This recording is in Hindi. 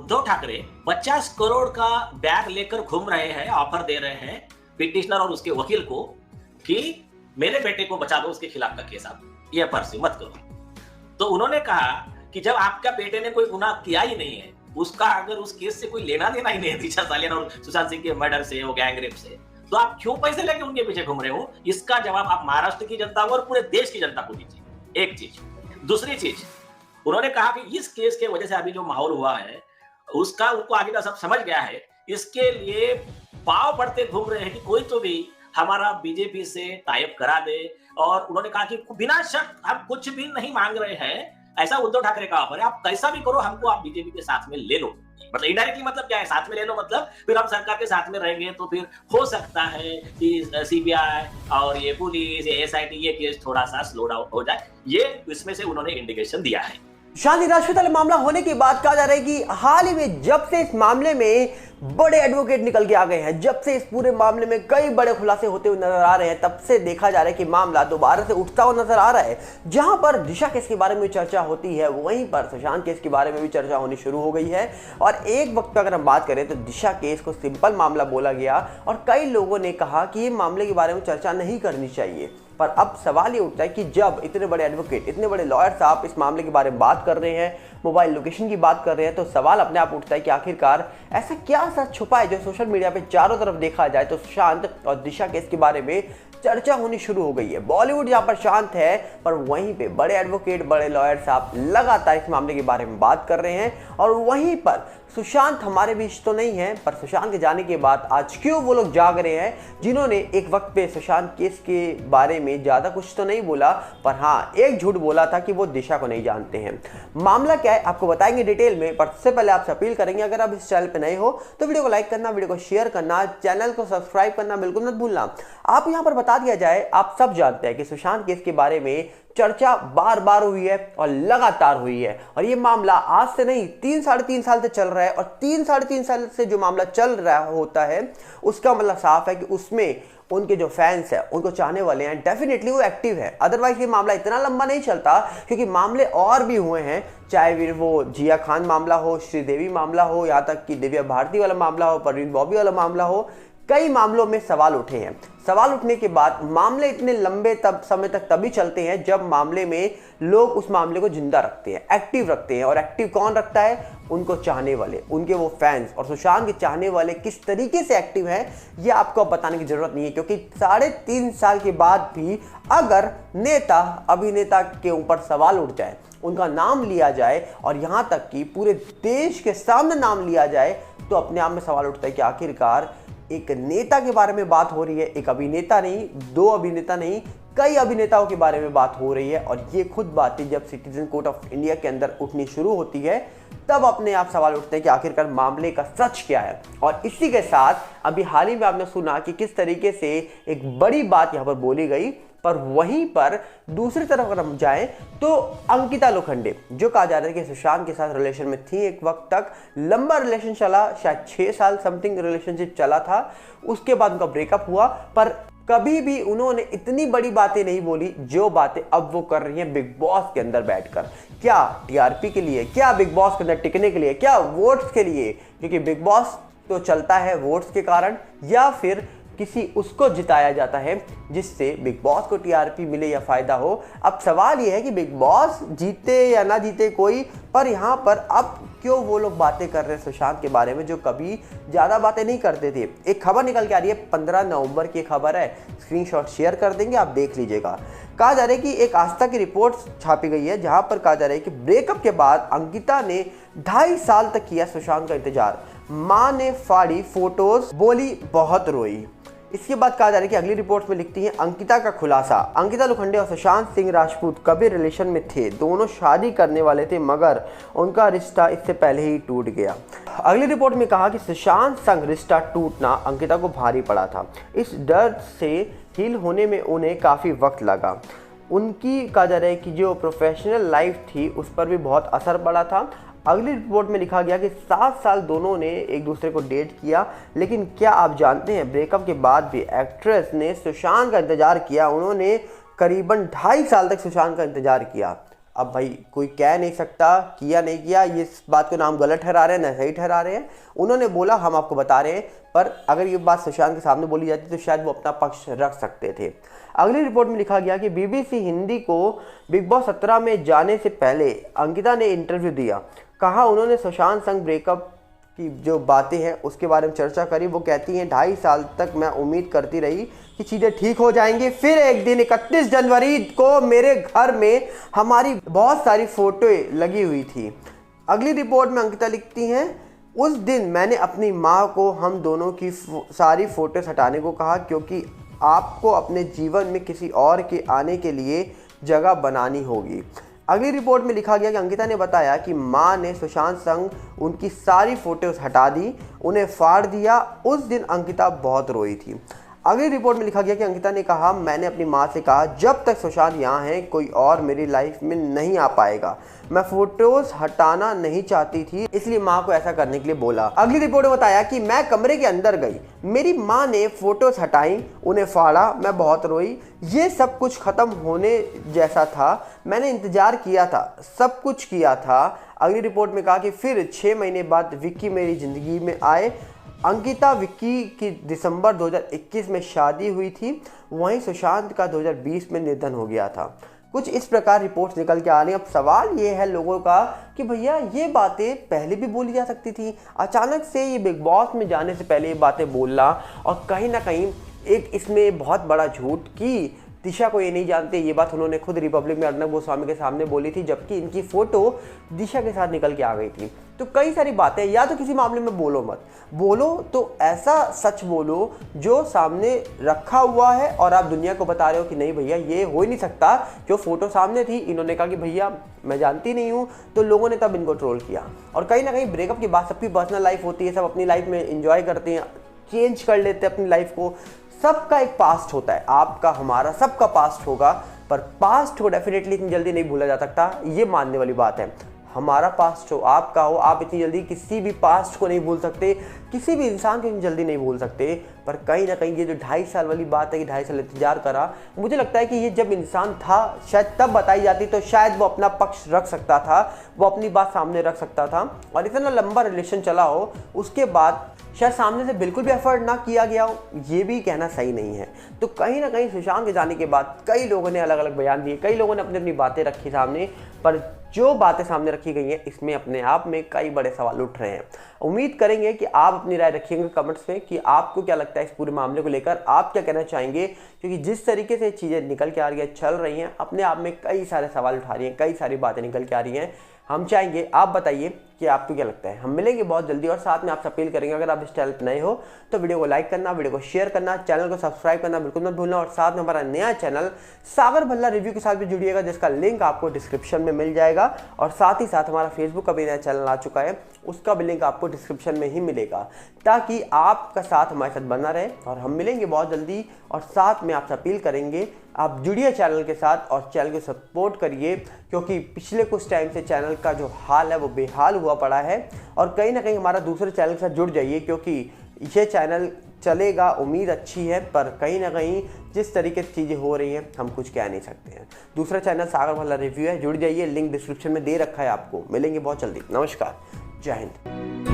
उद्धव ठाकरे 50 करोड़ का बैग लेकर घूम रहे हैं, ऑफर दे रहे हैं पिटिशनर और उसके वकील को कि मेरे बेटे को बचा दो, उसके खिलाफ का केस आप ये परस्यू मत करो। तो उन्होंने कहा कि जब आपका बेटे ने कोई गुनाह किया ही नहीं है, उसका अगर उस केस से कोई लेना देना ही नहीं है, दिशा सालियान और सुशांत सिंह के मर्डर से, वो गैंग रेप से, तो आप क्यों पैसे लेके उनके पीछे घूम रहे हो? इसका जवाब आप महाराष्ट्र की जनता को और पूरे देश की जनता को दीजिए। एक चीज। दूसरी चीज, उन्होंने कहा कि इस केस के वजह से अभी जो माहौल हुआ है, उसका उनको आगे का सब समझ गया है। इसके लिए पाव पड़ते घूम रहे हैं कि कोई तो भी हमारा बीजेपी से टाइप करा दे। और उन्होंने कहा कि बिना शर्त हम कुछ भी नहीं मांग रहे हैं, ऐसा उद्धव ठाकरे का ऑफर है, आप कैसा भी करो, हमको आप बीजेपी के साथ में ले लो। मतलब इनडायरेक्टली मतलब क्या है, साथ में ले लो मतलब फिर हम सरकार के साथ में रहेंगे, तो फिर हो सकता है कि सीबीआई और ये पुलिस, ये एसआईटी, ये केस थोड़ा सा स्लो डाउन हो जाए। ये इसमें से उन्होंने इंडिकेशन दिया है। शांति राजपूत वाले मामला होने के बाद कहा जा रहा है कि हाल ही में जब से इस मामले में बड़े एडवोकेट निकल के आ गए हैं, जब से इस पूरे मामले में कई बड़े खुलासे होते हुए नजर आ रहे हैं, तब से देखा जा रहा है कि मामला दोबारा से उठता हुआ नजर आ रहा है। जहां पर दिशा केस के बारे में चर्चा होती है, वहीं पर सुशांत केस के बारे में भी चर्चा होनी शुरू हो गई है। और एक वक्त पर अगर हम बात करें तो दिशा केस को सिंपल मामला बोला गया और कई लोगों ने कहा कि ये मामले के बारे में चर्चा नहीं करनी चाहिए। पर अब सवाल ये उठता है कि जब इतने बड़े एडवोकेट, इतने बड़े लॉयर साहब इस मामले के बारे में बात कर रहे हैं, मोबाइल लोकेशन की बात कर रहे हैं, तो सवाल अपने आप उठता है कि आखिरकार ऐसा क्या सच छुपा है जो सोशल मीडिया पे चारों तरफ देखा जाए तो सुशांत और दिशा केस के बारे में चर्चा होनी शुरू हो गई है। बॉलीवुड जहां पर शांत है, पर वहीं पे बड़े एडवोकेट, बड़े लॉयर साहब लगातार इस मामले के बारे में बात कर रहे हैं। और वहीं पर सुशांत हमारे बीच तो नहीं है, पर सुशांत के जाने के बाद आज क्यों वो लोग जाग रहे हैं जिन्होंने एक वक्त पे सुशांत केस के बारे में ज्यादा कुछ तो नहीं बोला, पर हाँ एक झूठ बोला था कि वो दिशा को नहीं जानते हैं। मामला क्या है आपको बताएंगे डिटेल में, पर सबसे पहले आपसे अपील करेंगे अगर आप इस चैनल पे नए हो तो वीडियो को लाइक करना, वीडियो को शेयर करना, चैनल को सब्सक्राइब करना बिल्कुल मत भूलना। आप यहाँ पर बता दिया जाए, आप सब जानते हैं कि सुशांत केस के बारे में चर्चा बार बार हुई है और लगातार हुई है। और ये मामला आज से नहीं 3-3.5 साल से चल रहा है। और 3-3.5 साल से जो मामला चल रहा होता है, उसका मतलब साफ है कि उसमें उनके जो फैंस हैं, उनको चाहने वाले हैं, डेफिनेटली वो एक्टिव है। अदरवाइज ये मामला इतना लंबा नहीं चलता, क्योंकि मामले और भी हुए हैं, चाहे फिर वो जिया खान मामला हो, श्रीदेवी मामला हो, यहाँ तक कि दिव्या भारती वाला मामला हो, परवीन बॉबी वाला मामला हो। कई मामलों में सवाल उठे हैं। सवाल उठने के बाद मामले इतने लंबे समय तक तभी चलते हैं जब मामले में लोग उस मामले को जिंदा रखते हैं, एक्टिव रखते हैं। और एक्टिव कौन रखता है? उनको चाहने वाले, उनके वो फैंस। और सुशांत के चाहने वाले किस तरीके से एक्टिव हैं ये आपको बताने की जरूरत नहीं है, क्योंकि 3.5 साल के बाद भी अगर नेता, अभिनेता के ऊपर सवाल उठ जाए, उनका नाम लिया जाए और यहाँ तक कि पूरे देश के सामने नाम लिया जाए, तो अपने आप में सवाल उठता है कि आखिरकार एक नेता के बारे में बात हो रही है, एक अभिनेता नहीं, 2 अभिनेता नहीं, कई अभिनेताओं के बारे में बात हो रही है। और ये खुद बातें जब सिटीजन कोर्ट ऑफ इंडिया के अंदर उठनी शुरू होती है, तब अपने आप सवाल उठते हैं कि आखिरकार मामले का सच क्या है। और इसी के साथ अभी हाल ही में आपने सुना कि किस तरीके से एक बड़ी बात यहाँ पर बोली गई। पर वहीं पर दूसरी तरफ अगर हम जाएं तो अंकिता लोखंडे, जो कहा जा रहा है कि सुशांत के साथ रिलेशन में थी, एक वक्त तक लंबा रिलेशन चला, शायद 6 साल समथिंग रिलेशनशिप चला था। उसके बाद उनका ब्रेकअप हुआ, पर कभी भी उन्होंने इतनी बड़ी बातें नहीं बोली जो बातें अब वो कर रही हैं बिग बॉस के अंदर बैठकर। क्या टीआरपी के लिए, क्या बिग बॉस के अंदर टिकने के लिए, क्या वोट्स के लिए, क्योंकि बिग बॉस तो चलता है वोट्स के कारण, या फिर किसी उसको जिताया जाता है जिससे बिग बॉस को टीआरपी मिले या फायदा हो। अब सवाल यह है कि बिग बॉस जीते या ना जीते कोई, पर यहाँ पर अब क्यों वो लोग बातें कर रहे हैं सुशांत के बारे में जो कभी ज़्यादा बातें नहीं करते थे। एक खबर निकल के आ रही है, 15 नवंबर की खबर है, स्क्रीनशॉट शेयर कर देंगे, आप देख लीजिएगा। कहा जा रहा है कि एक आस्था की रिपोर्ट छापी गई है, जहाँ पर कहा जा रहा है कि ब्रेकअप के बाद अंकिता ने 2.5 साल तक किया सुशांत का इंतजार। माँ ने फाड़ी फोटोज, बोली बहुत रोई। इसके बाद कहा जा रहा है कि अगली रिपोर्ट में लिखती है अंकिता का खुलासा। अंकिता लोखंडे और सुशांत सिंह राजपूत कभी रिलेशन में थे, दोनों शादी करने वाले थे, मगर उनका रिश्ता इससे पहले ही टूट गया। अगली रिपोर्ट में कहा कि सुशांत संग रिश्ता टूटना अंकिता को भारी पड़ा था। इस दर्द से हील होने में उन्हें काफ़ी वक्त लगा। उनकी कहा जा रहा है कि जो प्रोफेशनल लाइफ थी उस पर भी बहुत असर पड़ा था। अगली रिपोर्ट में लिखा गया कि 7 साल दोनों ने एक दूसरे को डेट किया, लेकिन क्या आप जानते हैं ब्रेकअप के बाद भी एक्ट्रेस ने सुशांत का इंतजार किया। उन्होंने करीबन 2.5 साल तक सुशांत का इंतजार किया। अब भाई कोई कह नहीं सकता किया नहीं किया, ये इस बात को नाम गलत ठहरा रहे हैं ना सही ठहरा रहे हैं। उन्होंने बोला हम आपको बता रहे हैं, पर अगर ये बात सुशांत के सामने बोली जाती तो शायद वो अपना पक्ष रख सकते थे। अगली रिपोर्ट में लिखा गया कि बीबीसी हिंदी को बिग बॉस 17 में जाने से पहले अंकिता ने इंटरव्यू दिया। कहा उन्होंने सुशांत संग ब्रेकअप की जो बातें हैं उसके बारे में चर्चा करी। वो कहती हैं 2.5 साल तक मैं उम्मीद करती रही कि चीज़ें ठीक हो जाएंगी, फिर एक दिन 31 जनवरी को मेरे घर में हमारी बहुत सारी फोटो लगी हुई थी। अगली रिपोर्ट में अंकिता लिखती हैं उस दिन मैंने अपनी माँ को हम दोनों की सारी फोटोज हटाने को कहा क्योंकि आपको अपने जीवन में किसी और के आने के लिए जगह बनानी होगी। अगली रिपोर्ट में लिखा गया कि अंकिता ने बताया कि मां ने सुशांत संग उनकी सारी फोटोज हटा दी, उन्हें फाड़ दिया। उस दिन अंकिता बहुत रोई थी। अगली रिपोर्ट में लिखा गया कि अंकिता ने कहा मैंने अपनी मां से कहा जब तक सुशांत यहाँ है कोई और मेरी लाइफ में नहीं आ पाएगा। मैं फोटोज हटाना नहीं चाहती थी इसलिए मां को ऐसा करने के लिए बोला। अगली रिपोर्ट में बताया कि मैं कमरे के अंदर गई, मेरी मां ने फोटोज हटाई, उन्हें फाड़ा, मैं बहुत रोई। ये सब कुछ खत्म होने जैसा था, मैंने इंतजार किया था, सब कुछ किया था। अगली रिपोर्ट में कहा कि फिर 6 महीने बाद विक्की मेरी जिंदगी में आए। अंकिता विक्की की दिसंबर 2021 में शादी हुई थी, वहीं सुशांत का 2020 में निधन हो गया था। कुछ इस प्रकार रिपोर्ट्स निकल के आ रही हैं। अब सवाल ये है लोगों का कि भैया ये बातें पहले भी बोली जा सकती थी, अचानक से ये बिग बॉस में जाने से पहले ये बातें बोलना, और कहीं ना कहीं एक इसमें बहुत बड़ा झूठ कि दिशा को ये नहीं जानते, ये बात उन्होंने खुद रिपब्लिक में अर्नब गोस्वामी के सामने बोली थी, जबकि इनकी फ़ोटो दिशा के साथ निकल के आ गई थी। तो कई सारी बातें, या तो किसी मामले में बोलो मत, बोलो तो ऐसा सच बोलो जो सामने रखा हुआ है और आप दुनिया को बता रहे हो कि नहीं भैया ये हो ही नहीं सकता। जो फोटो सामने थी इन्होंने कहा कि भैया मैं जानती नहीं हूँ, तो लोगों ने तब इनको ट्रोल किया। और कहीं ना कहीं ब्रेकअप के बाद सबकी पर्सनल लाइफ होती है, सब अपनी लाइफ में इंजॉय करते हैं, चेंज कर लेते हैं अपनी लाइफ को। सबका एक पास्ट होता है, आपका हमारा सबका पास्ट होगा, पर पास्ट को डेफिनेटली इतनी जल्दी नहीं भूला जा सकता, ये मानने वाली बात है। हमारा पास्ट हो, आपका हो, आप इतनी जल्दी किसी भी पास्ट को नहीं भूल सकते, किसी भी इंसान को इतनी जल्दी नहीं भूल सकते। पर कहीं ना कहीं ये जो 2.5 साल वाली बात है कि 2.5 साल इंतजार करा, मुझे लगता है कि ये जब इंसान था शायद तब बताई जाती तो शायद वो अपना पक्ष रख सकता था, वो अपनी बात सामने रख सकता था। और इतना लंबा रिलेशन चला हो उसके बाद शायद सामने से बिल्कुल भी एफर्ट ना किया गया हो, ये भी कहना सही नहीं है। तो कहीं ना कहीं सुशांत के जाने के बाद कई लोगों ने अलग अलग बयान दिए, कई लोगों ने अपनी अपनी बातें रखी सामने, पर जो बातें सामने रखी गई हैं इसमें अपने आप में कई बड़े सवाल उठ रहे हैं। उम्मीद करेंगे कि आप अपनी राय रखिएगा कमेंट्स में कि आपको क्या लगता है इस पूरे मामले को लेकर, आप क्या कहना चाहेंगे, क्योंकि जिस तरीके से चीज़ें निकल के आ रही हैं, चल रही हैं, अपने आप में कई सारे सवाल उठा रही हैं, कई सारी बातें निकल के आ रही हैं। हम चाहेंगे आप बताइए कि आपको क्या लगता है। हम मिलेंगे बहुत जल्दी और साथ में आपसे अपील करेंगे अगर आप इस चैनल पर नए हो तो वीडियो को लाइक करना, वीडियो को शेयर करना, चैनल को सब्सक्राइब करना बिल्कुल मत भूलना। और साथ में हमारा नया चैनल सागर भल्ला रिव्यू के साथ भी जुड़िएगा, जिसका लिंक आपको डिस्क्रिप्शन में मिल जाएगा। और साथ ही साथ हमारा फेसबुक का भी नया चैनल आ चुका है, उसका भी लिंक आपको डिस्क्रिप्शन में ही मिलेगा, ताकि आपका साथ हमारे साथ बना रहे। और हम मिलेंगे बहुत जल्दी और साथ में आपसे अपील करेंगे आप जुड़िए चैनल के साथ और चैनल को सपोर्ट करिए, क्योंकि पिछले कुछ टाइम से चैनल का जो हाल है वो बेहाल हुआ पड़ा है। और कहीं ना कहीं हमारा दूसरे चैनल के साथ जुड़ जाइए, क्योंकि ये चैनल चलेगा, उम्मीद अच्छी है, पर कहीं ना कहीं जिस तरीके से चीज़ें हो रही हैं हम कुछ कह नहीं सकते हैं। दूसरा चैनल सागर भल्ला रिव्यू है, जुड़ जाइए, लिंक डिस्क्रिप्शन में दे रखा है आपको। मिलेंगे बहुत जल्दी। नमस्कार, जय हिंद।